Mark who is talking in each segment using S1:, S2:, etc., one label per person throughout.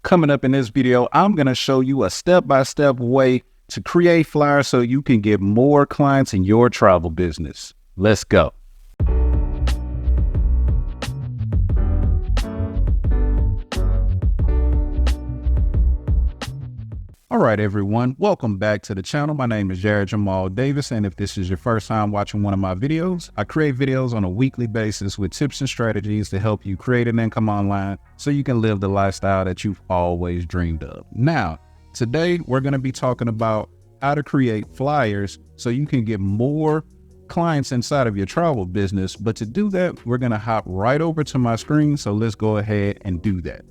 S1: Coming up in this video, I'm going to show you a step-by-step way to create flyers so you can get more clients in your travel business. Let's go. All right, everyone, welcome back to the channel. My name is Jarrett-Jamal Davis, and if this is your first time watching one of my videos, I create videos on a weekly basis with tips and strategies to help you create an income online so you can live the lifestyle that you've always dreamed of. Now, today we're going to be talking about how to create flyers so you can get more clients inside of your travel business. But to do that, we're going to hop right over to my screen. So let's go ahead and do that.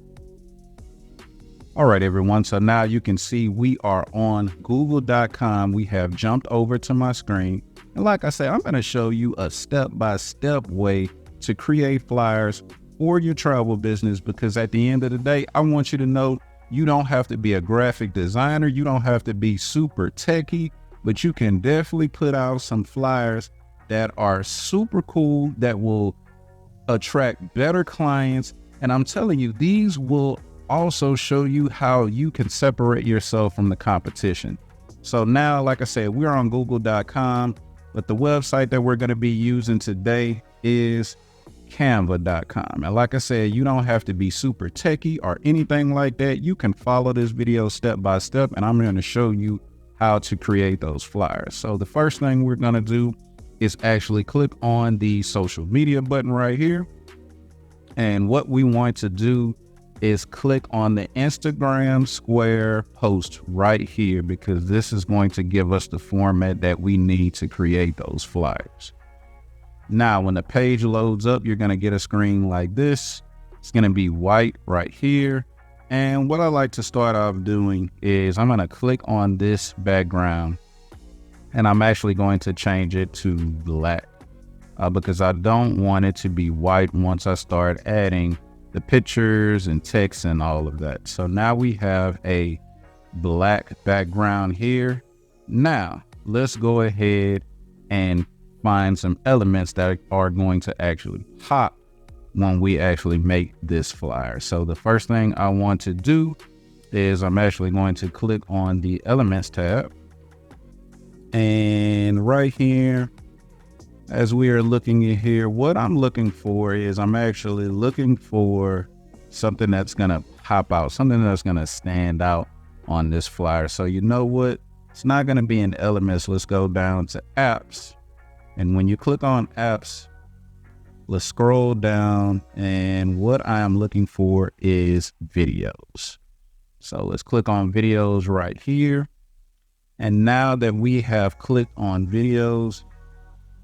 S1: All right, everyone. So now you can see we are on google.com. We have jumped over to my screen. And like I said, I'm going to show you a step-by-step way to create flyers for your travel business, because at the end of the day, I want you to know you don't have to be a graphic designer. You don't have to be super techie, but you can definitely put out some flyers that are super cool, that will attract better clients. And I'm telling you, these will also show you how you can separate yourself from the competition. So now, like I said, we're on google.com, but the website that we're going to be using today is canva.com. And like I said, you don't have to be super techie or anything like that. You can follow this video step by step, and I'm going to show you how to create those flyers. So the first thing we're going to do is actually click on the social media button right here. And what we want to do is click on the Instagram square post right here, because this is going to give us the format that we need to create those flyers. Now, when the page loads up, you're going to get a screen like this. It's going to be white right here. And what I like to start off doing is I'm going to click on this background, and I'm actually going to change it to black because I don't want it to be white once I start adding the pictures and text and all of that. So now we have a black background here. Now let's go ahead and find some elements that are going to actually pop when we actually make this flyer. So the first thing I want to do is I'm actually going to click on the Elements tab. And right here, as we are looking in here, what I'm looking for is I'm actually looking for something that's going to pop out, something that's going to stand out on this flyer. So you know what? It's not going to be in Elements. Let's go down to Apps. And when you click on Apps, let's scroll down. And what I am looking for is videos. So let's click on videos right here. And now that we have clicked on videos,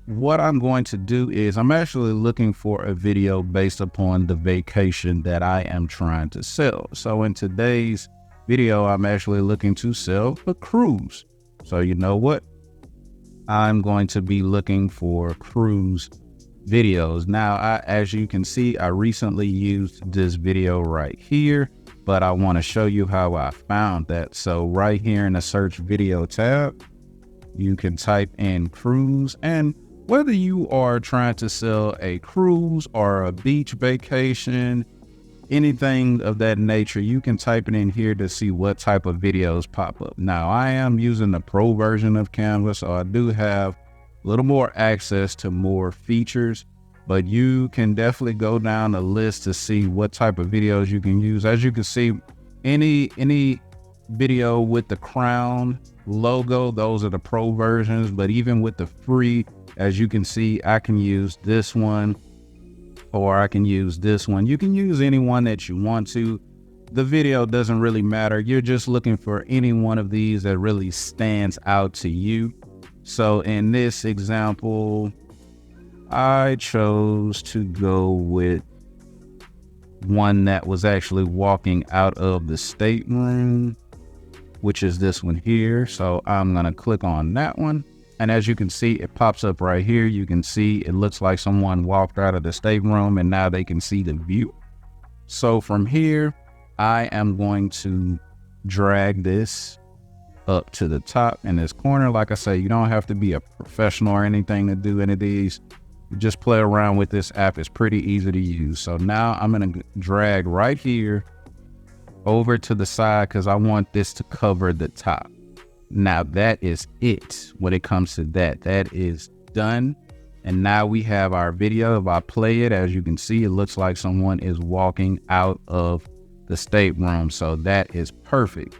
S1: what I'm going to do is I'm actually looking for a video based upon the vacation that I am trying to sell. So in today's video, I'm actually looking to sell a cruise. So you know what? I'm going to be looking for cruise videos. Now, as you can see, I recently used this video right here, but I want to show you how I found that. So right here in the search video tab, you can type in cruise, and whether you are trying to sell a cruise or a beach vacation, anything of that nature, you can type it in here to see what type of videos pop up. Now, I am using the pro version of Canva, so I do have a little more access to more features, but you can definitely go down the list to see what type of videos you can use. As you can see, any video with the crown logo, those are the pro versions. But even with the free, as you can see, I can use this one, or I can use this one. You can use any one that you want to. The video doesn't really matter. You're just looking for any one of these that really stands out to you. So in this example, I chose to go with one that was actually walking out of the stateroom, which is this one here. So I'm going to click on that one. And as you can see, it pops up right here. You can see it looks like someone walked out of the stateroom, and now they can see the view. So from here, I am going to drag this up to the top in this corner. Like I say, you don't have to be a professional or anything to do any of these. You just play around with this app. It's pretty easy to use. So now I'm going to drag right here over to the side because I want this to cover the top. Now that is it when it comes to that. That is done. And now we have our video. If I play it, as you can see, it looks like someone is walking out of the stateroom. So that is perfect.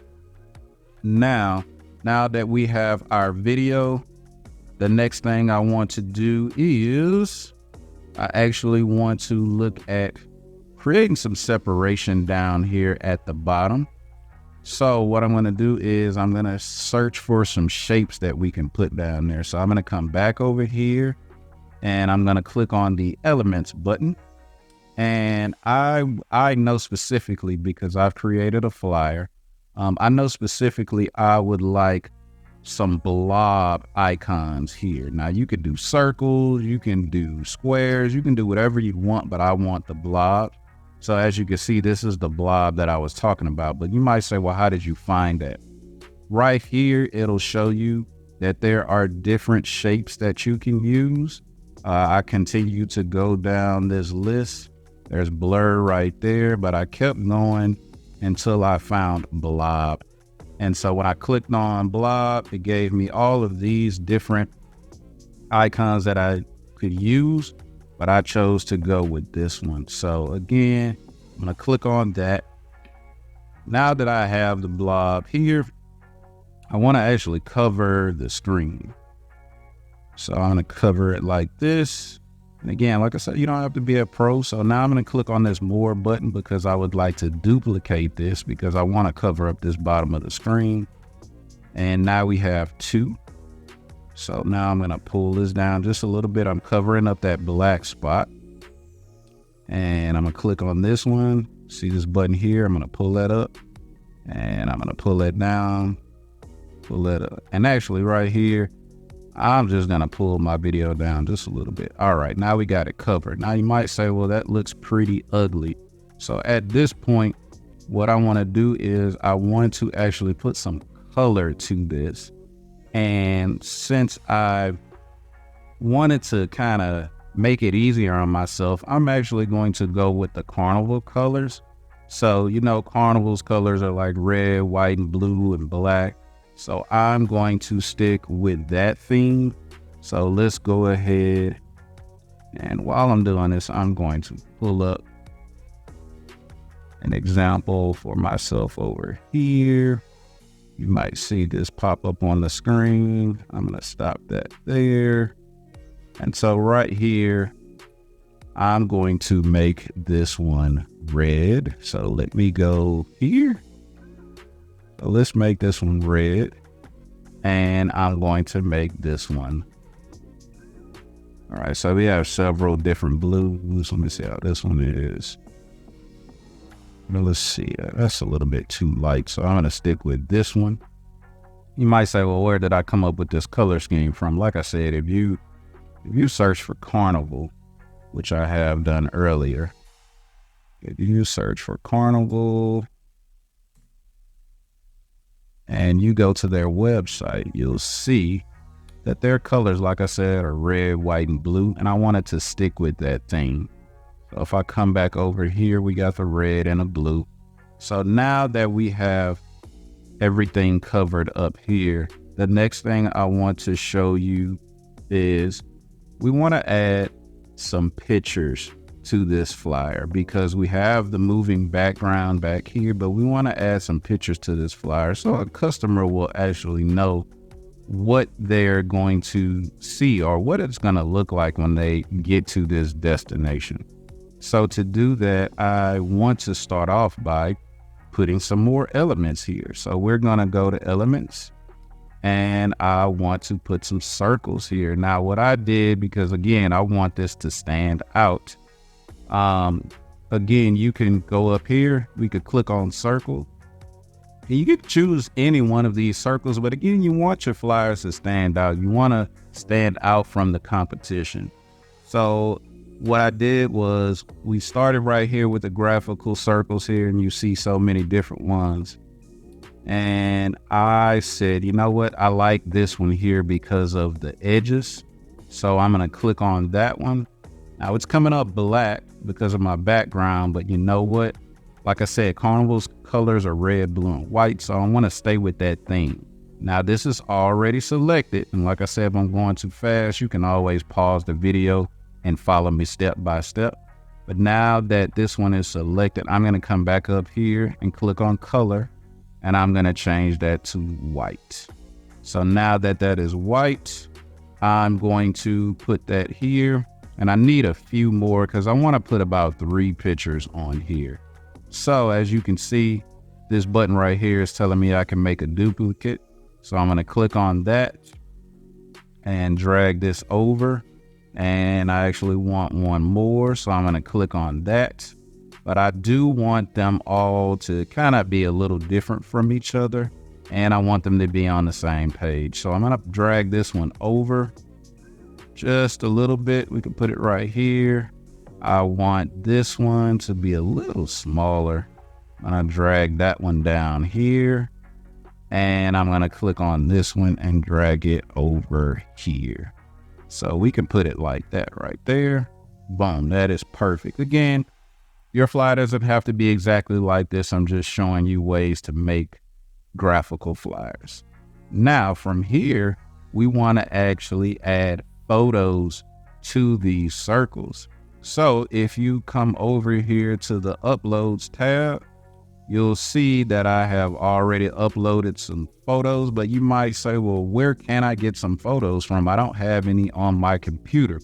S1: Now that we have our video, the next thing I want to do is I actually want to look at creating some separation down here at the bottom. So what I'm going to do is I'm going to search for some shapes that we can put down there. So I'm going to come back over here and I'm going to click on the elements button. And I know specifically, because I've created a flyer, I know specifically I would like some blob icons here. Now you could do circles, you can do squares, you can do whatever you want, but I want the blob. So as you can see, this is the blob that I was talking about. But you might say, well, how did you find that? Right here, it'll show you that there are different shapes that you can use. I continue to go down this list. There's blur right there, but I kept going until I found blob. And so when I clicked on blob, it gave me all of these different icons that I could use, but I chose to go with this one. So again, I'm gonna click on that. Now that I have the blob here, I wanna actually cover the screen. So I'm gonna cover it like this. And again, like I said, you don't have to be a pro. So now I'm gonna click on this more button because I would like to duplicate this because I wanna cover up this bottom of the screen. And now we have 2. So now I'm gonna pull this down just a little bit. I'm covering up that black spot. And I'm gonna click on this one. See this button here? I'm gonna pull that up. And I'm gonna pull that down, pull that up. And actually right here, I'm just gonna pull my video down just a little bit. All right, now we got it covered. Now you might say, well, that looks pretty ugly. So at this point, what I wanna do is I want to actually put some color to this. And since I wanted to kind of make it easier on myself, I'm actually going to go with the carnival colors. So, you know, carnival's colors are like red, white, and blue, and black. So I'm going to stick with that theme. So let's go ahead. And while I'm doing this, I'm going to pull up an example for myself over here. You might see this pop up on the screen. I'm going to stop that there. And so right here, I'm going to make this one red. So let me go here. So let's make this one red. And I'm going to make this one. All right, so we have several different blues. Let me see how this one is. Well, let's see, that's a little bit too light. So I'm gonna stick with this one. You might say, well, where did I come up with this color scheme from? Like I said, if you search for carnival, which I have done earlier, if you search for carnival and you go to their website, you'll see that their colors, like I said, are red, white, and blue. And I wanted to stick with that theme. So if I come back over here, we got the red and the blue. So now that we have everything covered up here, the next thing I want to show you is we want to add some pictures to this flyer because we have the moving background back here, but we want to add some pictures to this flyer so a customer will actually know what they're going to see or what it's going to look like when they get to this destination. So to do that, I want to start off by putting some more elements here. So we're going to go to elements and I want to put some circles here. Now what I did, because again, I want this to stand out. Again, you can go up here. We could click on circle. And you can choose any one of these circles, but again, you want your flyers to stand out. You want to stand out from the competition. So what I did was we started right here with the graphical circles here, and you see so many different ones. And I said, you know what? I like this one here because of the edges. So I'm going to click on that one. Now it's coming up black because of my background, but you know what? Like I said, Carnival's colors are red, blue, and white, so I want to stay with that theme. Now this is already selected, and like I said, if I'm going too fast, you can always pause the video and follow me step by step. But now that this one is selected, I'm going to come back up here and click on color, and I'm going to change that to white. So now that that is white, I'm going to put that here, and I need a few more because I want to put about 3 pictures on here. So as you can see, this button right here is telling me I can make a duplicate. So I'm going to click on that and drag this over. And I actually want one more. So I'm going to click on that. But I do want them all to kind of be a little different from each other. And I want them to be on the same page. So I'm going to drag this one over just a little bit. We can put it right here. I want this one to be a little smaller. I'm going to drag that one down here. And I'm going to click on this one and drag it over here. So we can put it like that right there. Boom, that is perfect. Again, your flyer doesn't have to be exactly like this. I'm just showing you ways to make graphical flyers. Now from here, we want to actually add photos to these circles. So if you come over here to the uploads tab, you'll see that I have already uploaded some photos, but you might say, well, where can I get some photos from? I don't have any on my computer.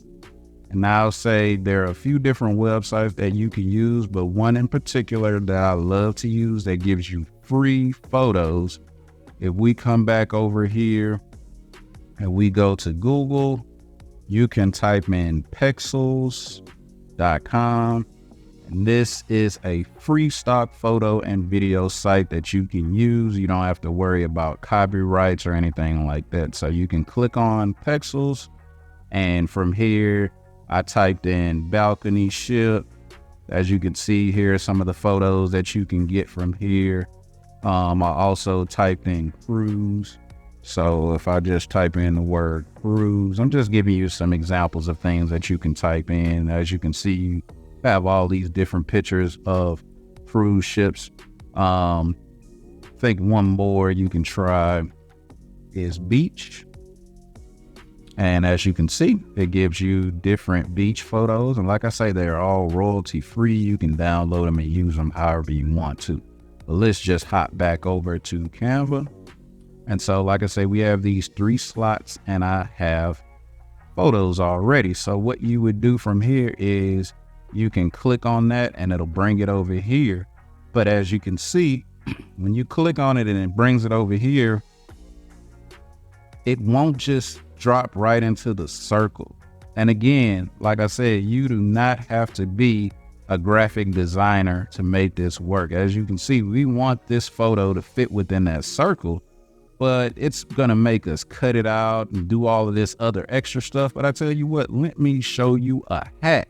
S1: And I'll say there are a few different websites that you can use, but one in particular that I love to use that gives you free photos. If we come back over here and we go to Google, you can type in pexels.com. And this is a free stock photo and video site that you can use. You don't have to worry about copyrights or anything like that. So you can click on Pexels, and from here, I typed in balcony ship. As you can see here, some of the photos that you can get from here. I also typed in cruise. So if I just type in the word cruise, I'm just giving you some examples of things that you can type in. As you can see, you have all these different pictures of cruise ships. I think one more you can try is beach. And as you can see, it gives you different beach photos. And like I say, they're all royalty free. You can download them and use them however you want to. But let's just hop back over to Canva. And so, like I say, we have these 3 slots and I have photos already. So what you would do from here is you can click on that and it'll bring it over here. But as you can see, when you click on it and it brings it over here, it won't just drop right into the circle. And again, like I said, you do not have to be a graphic designer to make this work. As you can see, we want this photo to fit within that circle, but it's going to make us cut it out and do all of this other extra stuff. But I tell you what, let me show you a hack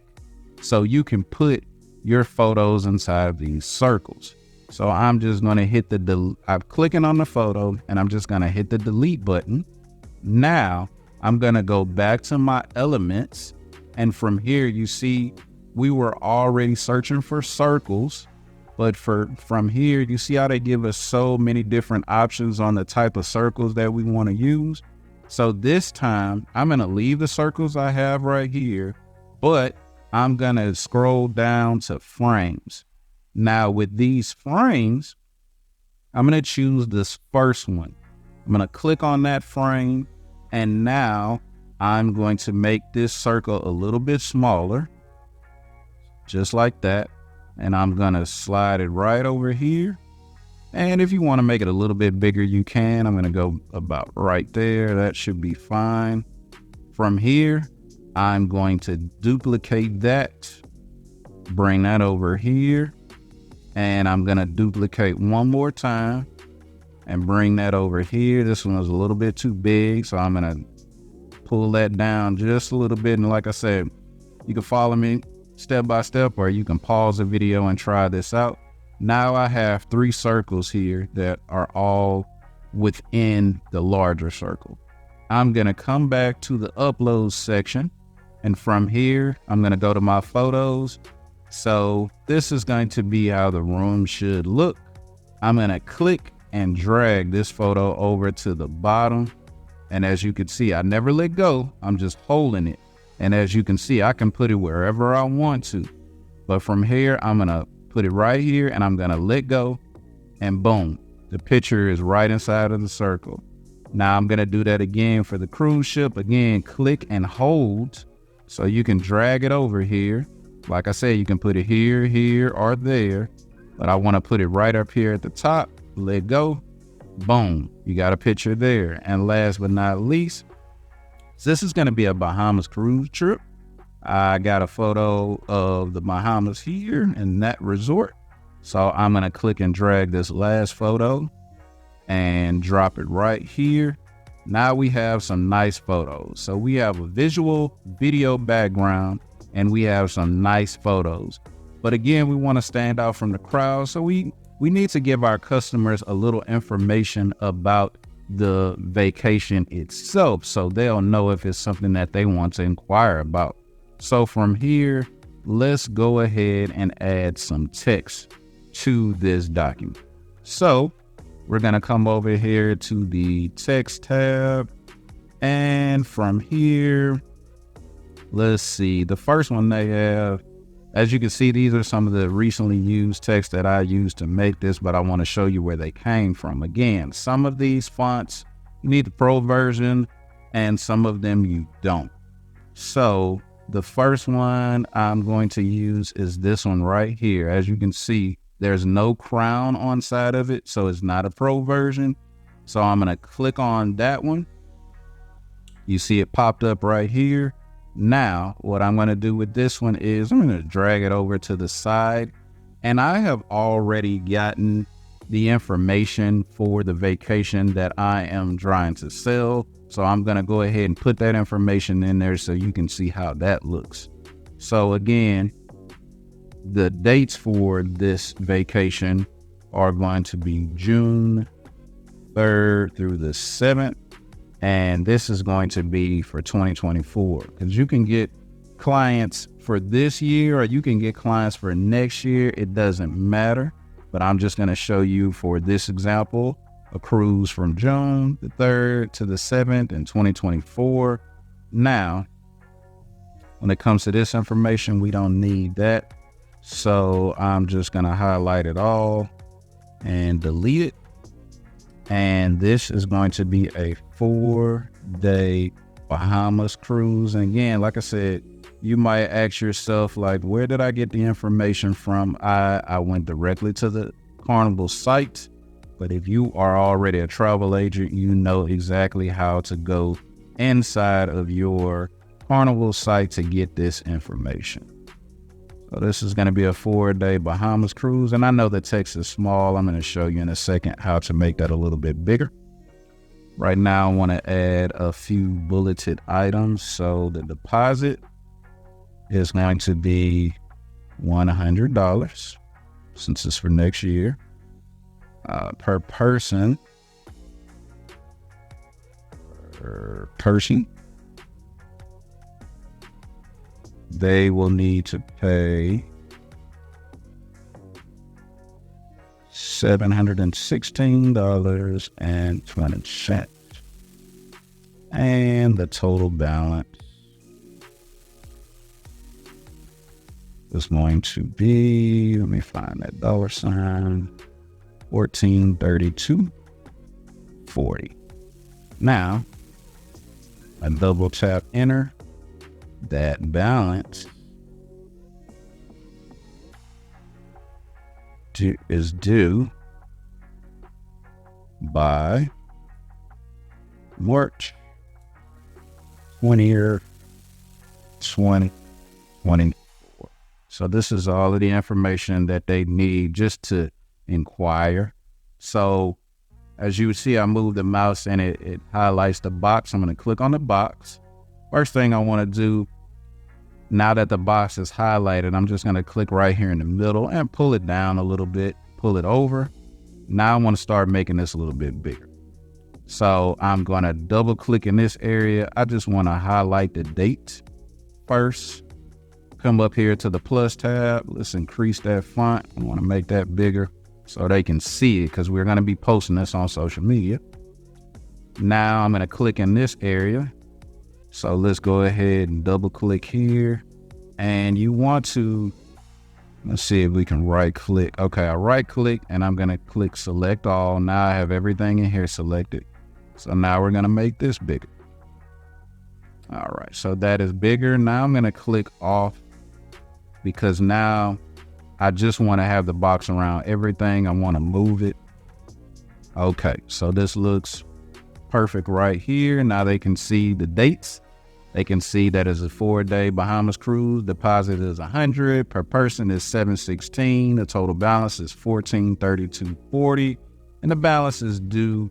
S1: so you can put your photos inside of these circles. So I'm just going to hit I'm clicking on the photo and I'm just going to hit the delete button. Now I'm going to go back to my elements. And from here, you see, we were already searching for circles. But from here, you see how they give us so many different options on the type of circles that we want to use. So this time I'm going to leave the circles I have right here, but I'm going to scroll down to frames. Now with these frames, I'm going to choose this first one. I'm going to click on that frame. And now I'm going to make this circle a little bit smaller, just like that. And I'm going to slide it right over here. And if you want to make it a little bit bigger, you can. I'm going to go about right there. That should be fine. From here, I'm going to duplicate that, bring that over here. And I'm going to duplicate one more time and bring that over here. This one was a little bit too big, so I'm going to pull that down just a little bit. And like I said, you can follow me step by step, or you can pause the video and try this out. Now I have 3 circles here that are all within the larger circle. I'm going to come back to the upload section. And from here, I'm going to go to my photos So this is going to be how the room should look. I'm going to click and drag this photo over to the bottom. And as you can see, I never let go. I'm just holding it. And as you can see, I can put it wherever I want to. But from here, I'm going to put it right here and I'm going to let go. And boom, the picture is right inside of the circle. Now I'm going to do that again for the cruise ship. Again, click and hold so you can drag it over here. Like I said, you can put it here, here, or there. But I want to put it right up here at the top. Let go. Boom, you got a picture there. And last but not least, this is going to be a Bahamas cruise trip. I got a photo of the Bahamas here in that resort. So I'm going to click and drag this last photo and drop it right here. Now we have some nice photos. So we have a visual video background and we have some nice photos. But again, we want to stand out from the crowd. So we need to give our customers a little information about the vacation itself so they'll know if it's something that they want to inquire about. So from here, let's go ahead and add some text to this document. So we're going to come over here to the text tab. And from here, let's see, the first one they have, as you can see, these are some of the recently used text that I used to make this, but I want to show you where they came from. Again, some of these fonts, you need the pro version and some of them you don't. So the first one I'm going to use is this one right here. As you can see, there's no crown on side of it, so it's not a pro version. So I'm going to click on that one. You see it popped up right here. Now, what I'm going to do with this one is I'm going to drag it over to the side. And I have already gotten the information for the vacation that I am trying to sell. So I'm going to go ahead and put that information in there so you can see how that looks. So again, the dates for this vacation are going to be June 3rd through the 7th. And this is going to be for 2024 because you can get clients for this year or you can get clients for next year. It doesn't matter, but I'm just going to show you for this example, a cruise from June the 3rd to the 7th in 2024. Now, when it comes to this information, we don't need that. So I'm just going to highlight it all and delete it. And this is going to be a 4-day Bahamas cruise. And again, like I said, you might ask yourself, like, where did I get the information from? I went directly to the Carnival site. But if you are already a travel agent, you know exactly how to go inside of your Carnival site to get this information. So this is going to be a 4-day Bahamas cruise. And I know the text is small. I'm going to show you in a second how to make that a little bit bigger. Right now, I want to add a few bulleted items. So the deposit is going to be $100 since it's for next year. Per person, they will need to pay $716.20. And the total balance is going to be, let me find that dollar sign, $1432.40. Now, I double tap enter. That balance is due by March 20th, 2024. So this is all of the information that they need just to inquire. So as you see, I moved the mouse and it highlights the box. I'm going to click on the box. First thing I want to do, now that the box is highlighted, I'm just going to click right here in the middle and pull it down a little bit, pull it over. Now I want to start making this a little bit bigger. So I'm going to double click in this area. I just want to highlight the date first. Come up here to the plus tab. Let's increase that font. I want to make that bigger so they can see it because we're going to be posting this on social media. Now I'm going to click in this area. So let's go ahead and double click here. And you want to, let's see if we can right click. Okay, I right click and I'm going to click select all. Now I have everything in here selected. So now we're going to make this bigger. All right, so that is bigger. Now I'm going to click off because now I just want to have the box around everything. I want to move it. Okay, so this looks perfect right here. Now they can see the dates. They can see that it's a 4-day Bahamas cruise. Deposit is 100 per person is 716. The total balance is 1432.40, and the balance is due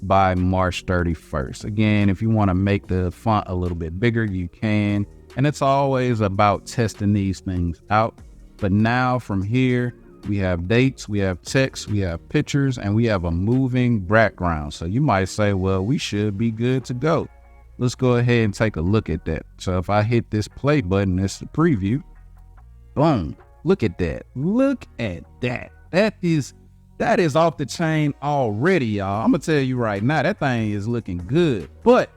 S1: by March 31st. Again, if you want to make the font a little bit bigger, you can. And it's always about testing these things out. But now from here, we have dates, we have text, we have pictures, and we have a moving background. So you might say, well, we should be good to go. Let's go ahead and take a look at that. So if I hit this play button, it's the preview. Boom. Look at that. Look at that. That is off the chain already, y'all. I'm going to tell you right now, that thing is looking good. But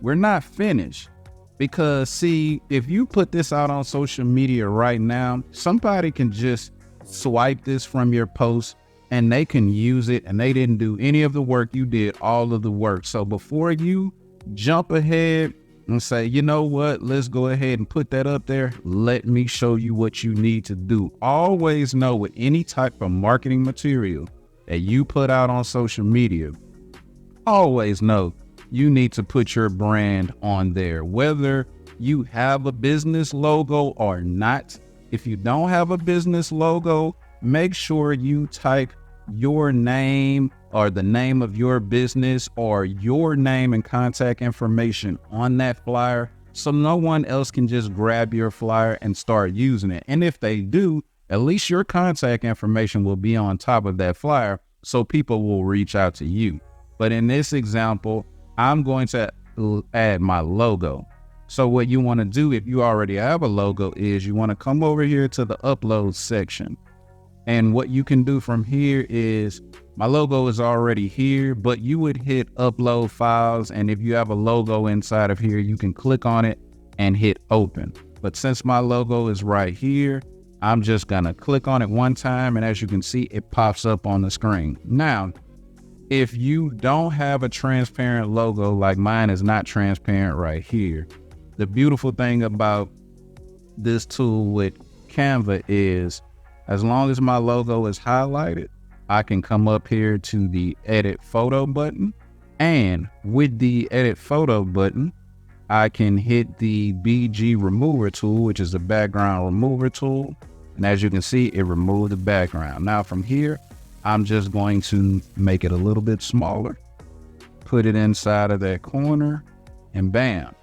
S1: we're not finished. Because, see, if you put this out on social media right now, somebody can just swipe this from your post and they can use it, and they didn't do any of the work. You did all of the work. So before you jump ahead and say, you know what, let's go ahead and put that up there, let me show you what you need to do. Always know with any type of marketing material that you put out on social media, always know you need to put your brand on there, whether you have a business logo or not. If you don't have a business logo, make sure you type your name or the name of your business or your name and contact information on that flyer so no one else can just grab your flyer and start using it. And if they do, at least your contact information will be on top of that flyer so people will reach out to you. But in this example, I'm going to add my logo. So what you want to do if you already have a logo is you want to come over here to the upload section. And what you can do from here is, my logo is already here, but you would hit upload files. And if you have a logo inside of here, you can click on it and hit open. But since my logo is right here, I'm just going to click on it one time. And as you can see, it pops up on the screen. Now, if you don't have a transparent logo, like mine is not transparent right here, the beautiful thing about this tool with Canva is, as long as my logo is highlighted, I can come up here to the edit photo button. And with the edit photo button, I can hit the BG remover tool, which is the background remover tool. And as you can see, it removed the background. Now from here, I'm just going to make it a little bit smaller, put it inside of that corner, and bam.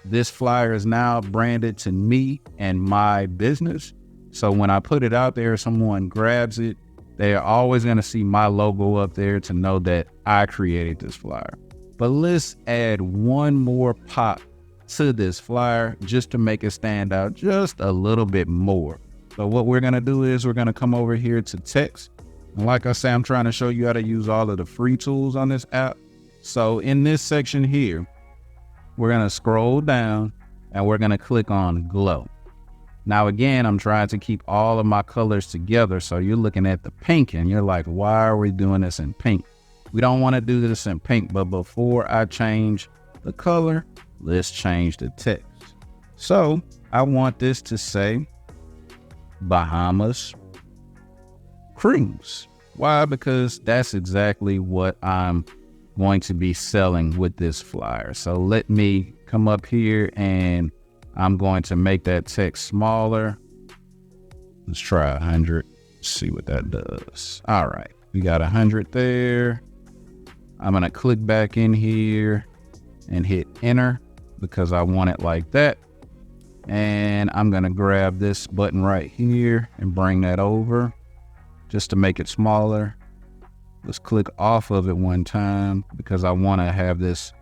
S1: This flyer is now branded to me and my business. So when I put it out there, someone grabs it, they are always going to see my logo up there to know that I created this flyer. But let's add one more pop to this flyer just to make it stand out just a little bit more. So what we're going to do is we're going to come over here to text. And like I say, I'm trying to show you how to use all of the free tools on this app. So in this section here, we're going to scroll down and we're going to click on glow. Now, again, I'm trying to keep all of my colors together. So you're looking at the pink and you're like, why are we doing this in pink? We don't want to do this in pink, but before I change the color, let's change the text. So I want this to say Bahamas Cruise. Why? Because that's exactly what I'm going to be selling with this flyer. So let me come up here and I'm going to make that text smaller. Let's try 100. See what that does. All right, we got 100 there. I'm going to click back in here and hit enter because I want it like that. And I'm going to grab this button right here and bring that over just to make it smaller. Let's click off of it one time because I want to have this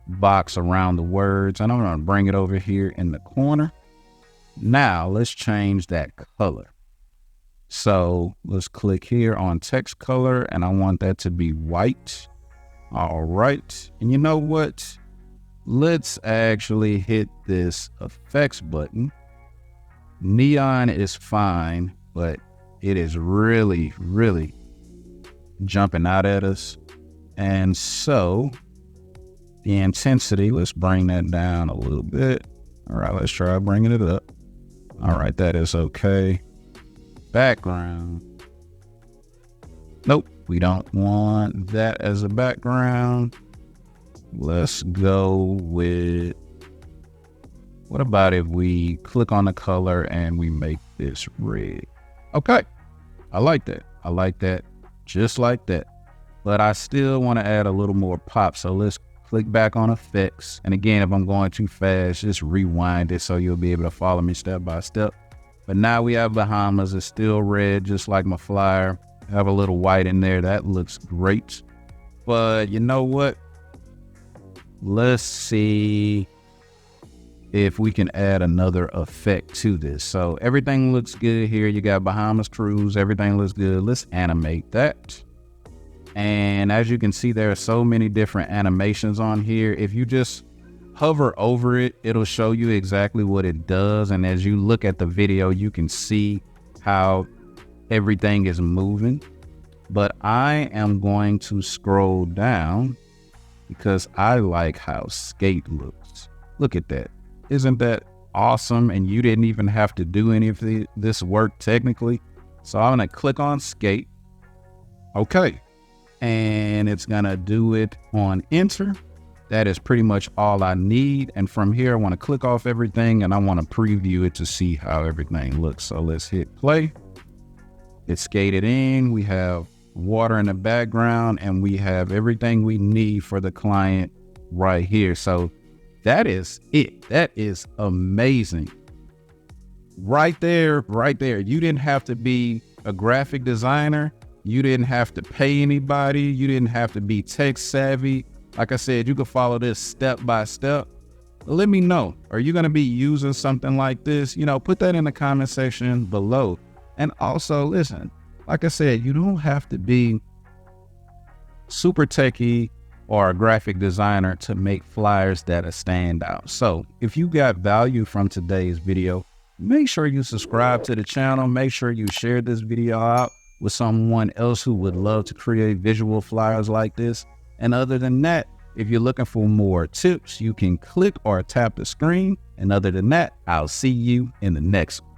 S1: box around the words, and I'm going to bring it over here in the corner. Now let's change that color. So let's click here on text color, and I want that to be white. All right. And you know what? Let's actually hit this effects button. Neon is fine, but it is really, really jumping out at us. And so the intensity, let's bring that down a little bit. All right, let's try bringing it up. All right, that is okay. Background. Nope, we don't want that as a background. Let's go with, what about if we click on the color and we make this red? Okay, I like that. I like that, just like that. But I still want to add a little more pop. So let's click back on effects. And again, if I'm going too fast, just rewind it so you'll be able to follow me step by step. But now we have Bahamas. It's still red, just like my flyer. Have a little white in there. That looks great. But you know what? Let's see if we can add another effect to this. So everything looks good here. You got Bahamas cruise. Everything looks good. Let's animate that. And as you can see, there are so many different animations on here. If you just hover over it, it'll show you exactly what it does. And as you look at the video, you can see how everything is moving. But I am going to scroll down because I like how skate looks. Look at that. Isn't that awesome? And you didn't even have to do any of this work technically. So I'm going to click on skate. Okay. And it's going to do it on enter. That is pretty much all I need. And from here, I want to click off everything and I want to preview it to see how everything looks. So let's hit play. It's skated in. We have water in the background and we have everything we need for the client right here. So that is it. That is amazing. Right there, right there. You didn't have to be a graphic designer. You didn't have to pay anybody. You didn't have to be tech savvy. Like I said, you can follow this step by step. Let me know. Are you going to be using something like this? You know, put that in the comment section below. And also, listen, like I said, you don't have to be super techie or a graphic designer to make flyers that stand out. So if you got value from today's video, make sure you subscribe to the channel. Make sure you share this video out with someone else who would love to create visual flyers like this. And other than that, if you're looking for more tips, you can click or tap the screen. And other than that, I'll see you in the next one.